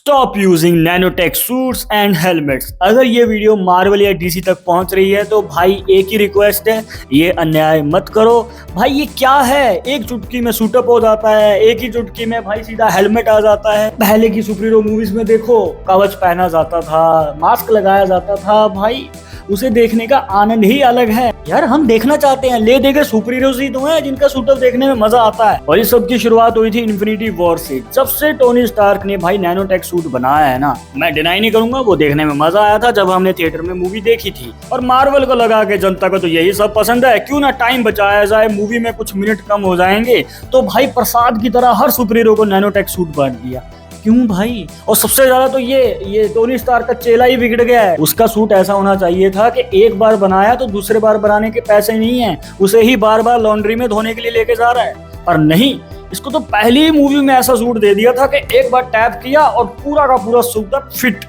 Stop using nanotech suits and helmets. अगर ये video Marvel या डीसी तक पहुंच रही है तो भाई एक ही रिक्वेस्ट है, ये अन्याय मत करो। भाई ये क्या है, एक चुटकी में सूटअप हो जाता है, एक ही चुटकी में भाई सीधा हेलमेट आ जाता है। पहले की सुपर हीरो मूवीज में देखो कवच पहना जाता था, मास्क लगाया जाता था, भाई उसे देखने का आनंद ही अलग है। यार हम देखना चाहते हैं, ले देकर सुपर हीरोज ही तो हैं जिनका सूटअप देखने में मजा आता है। और इस सब की शुरुआत हुई थी इन्फिनिटी वॉर से, जब से टोनी स्टार्क ने भाई नैनोटेक सूट बनाया है ना। मैं डिनाई नहीं करूंगा, वो देखने में मजा आया था जब हमने थिएटर में मूवी देखी थी। और मार्वल को लगा के जनता को तो यही सब पसंद है, क्यों ना टाइम बचाया जाए, मूवी में कुछ मिनट कम हो जाएंगे। तो भाई प्रसाद की तरह हर सुपर हीरो को नैनोटेक सूट बांट दिया। क्यों भाई? और सबसे ज्यादा तो ये टोनी स्टार्क का चेला ही बिगड़ गया है। उसका सूट ऐसा होना चाहिए था कि एक बार बनाया तो दूसरे बार बनाने के पैसे नहीं है, उसे ही बार बार लॉन्ड्री में धोने के लिए लेके जा रहा है। पर नहीं, इसको तो पहली ही मूवी में ऐसा सूट दे दिया था कि एक बार टैप किया और पूरा का पूरा सूट फिट।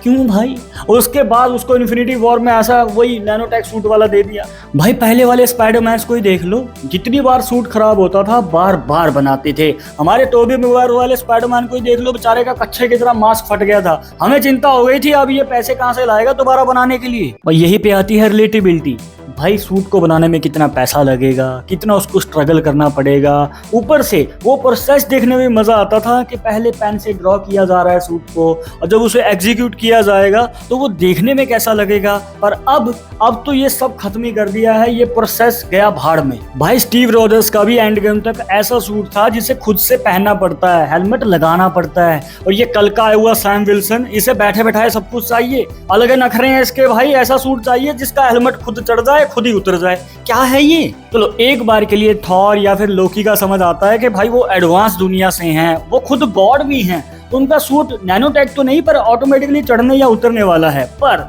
क्यों भाई? और उसके बाद उसको इन्फिनिटी वॉर में ऐसा वही नैनोटेक सूट वाला दे दिया। भाई पहले वाले स्पाइडरमैन को ही देख लो, जितनी बार सूट खराब होता था बार बार बनाते थे। हमारे टोबी मैguire वाले स्पाइडरमैन को ही देख लो, बेचारे का कच्चे की तरह मास्क फट गया था। हमें चिंता हो गई थी अब ये पैसे कहां से लाएगा दोबारा बनाने के लिए। और यही पे आती है रिलेटेबिलिटी। भाई सूट को बनाने में कितना पैसा लगेगा, कितना उसको स्ट्रगल करना पड़ेगा, ऊपर से वो प्रोसेस देखने में मजा आता था कि पहले पेन से ड्रॉ किया जा रहा है सूट को और जब उसे एग्जीक्यूट किया जाएगा तो वो देखने में कैसा लगेगा। पर अब तो ये सब खत्म ही कर दिया है, ये प्रोसेस गया भाड़ में। भाई स्टीव रॉजर्स का भी एंड गेम तक ऐसा सूट था जिसे खुद से पहनना पड़ता है, हेलमेट लगाना पड़ता है। और ये कल का आया हुआ सैम विल्सन, इसे बैठे बैठाए सब कुछ चाहिए, अलग नखरे हैं इसके। भाई ऐसा सूट चाहिए जिसका हेलमेट खुद चढ़ जाए खुद ही उतर जाए। क्या है ये? चलो एक बार के लिए थॉर या फिर लोकी का समझ आता है कि भाई वो एडवांस दुनिया से हैं, वो खुद गॉड भी हैं, तो उनका सूट नैनोटेक तो नहीं पर ऑटोमेटिकली चढ़ने या उतरने वाला है। पर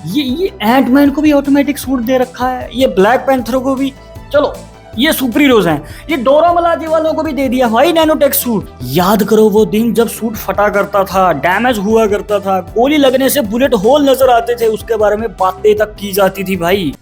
ये एंटमैन को भी ऑटोमेटिक सूट दे रखा है, ये ब्लैक पैंथर को भी, चलो ये सुपर हीरोज हैं, ये डोरा मिलाजे वालों को भी दे दिया भाई नैनोटेक सूट। याद करो वो दिन जब सूट फटा करता था, डैमेज हुआ करता था, गोली लगने से बुलेट होल नजर आते थे, उसके बारे में बातें तक की जाती थी भाई।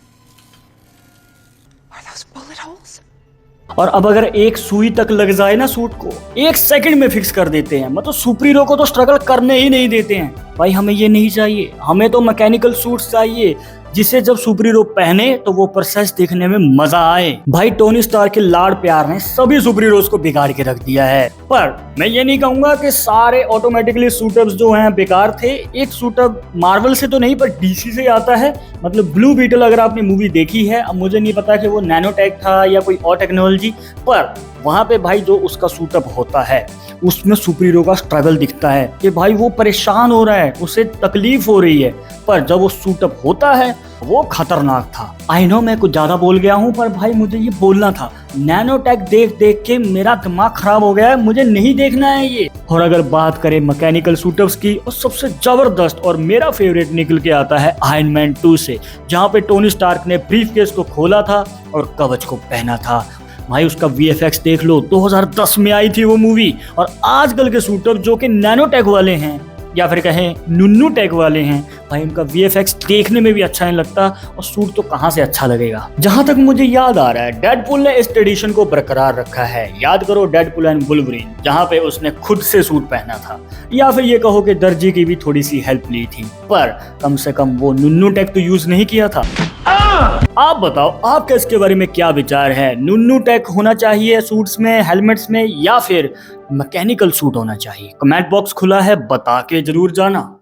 और अब अगर एक सुई तक लग जाए ना सूट को, एक सेकंड में फिक्स कर देते हैं। मतलब सुपर हीरो को तो स्ट्रगल करने ही नहीं देते हैं। भाई हमें ये नहीं चाहिए, हमें तो मैकेनिकल सूट्स चाहिए जिसे जब सुपर हीरो पहने तो वो प्रोसेस देखने में मजा आए। भाई टोनी स्टार्क के लाड़ प्यार ने सभी सुपर हीरोज को बिगाड़ के रख दिया है। पर मैं ये नहीं कहूंगा कि सारे ऑटोमेटिकली सूटअप्स जो हैं बेकार थे। एक सूटअप मार्वल से तो नहीं पर डीसी से आता है, मतलब ब्लू बीटल। अगर आपने मूवी देखी है, अब मुझे नहीं पता कि वो नैनोटेक था या कोई और टेक्नोलॉजी, पर वहां पे भाई जो उसका सूटअप होता है उसमें सुपर हीरो का स्ट्रगल दिखता है कि भाई वो परेशान हो रहा है, उसे तकलीफ हो रही है। पर जब वो सूटअप होता है वो खतरनाक था। आई नो मैं कुछ ज्यादा बोल गया हूँ, पर भाई मुझे ये बोलना था। नैनोटेक देख देख के मेरा दिमाग खराब हो गया है, मुझे नहीं देखना है ये। और अगर बात करें मैकेनिकल सूटअप्स की, और सबसे जबरदस्त और मेरा फेवरेट निकल के आता है आयरन मैन 2 से, जहाँ पे टोनी स्टार्क ने ब्रीफकेस को खोला था और कवच को पहना था। भाई उसका VFX देख लो, 2010 में आई थी वो मूवी। और आजकल के सूटअप जो कि नैनोटेक वाले हैं या फिर कहें नुन्नू टेक वाले हैं, भाई उनका VFX देखने में भी अच्छा नहीं लगता और सूट तो कहां से अच्छा लगेगा। जहां तक मुझे याद आ रहा है, डेडपूल ने इस ट्रेडिशन को बरकरार रखा है। याद करो डेडपूल एंड वुल्वरीन, जहां पे उसने खुद से सूट पहना था, या फिर ये कहो कि दर्जी की भी थोड़ी सी हेल्प ली थी, पर कम से कम वो नुन्नू टेक तो यूज नहीं किया था। आप बताओ आपका इसके बारे में क्या विचार है? नुन्नू टेक होना चाहिए सूट्स में, हेलमेट्स में, या फिर मैकेनिकल सूट होना चाहिए? कमेंट बॉक्स खुला है, बता के जरूर जाना।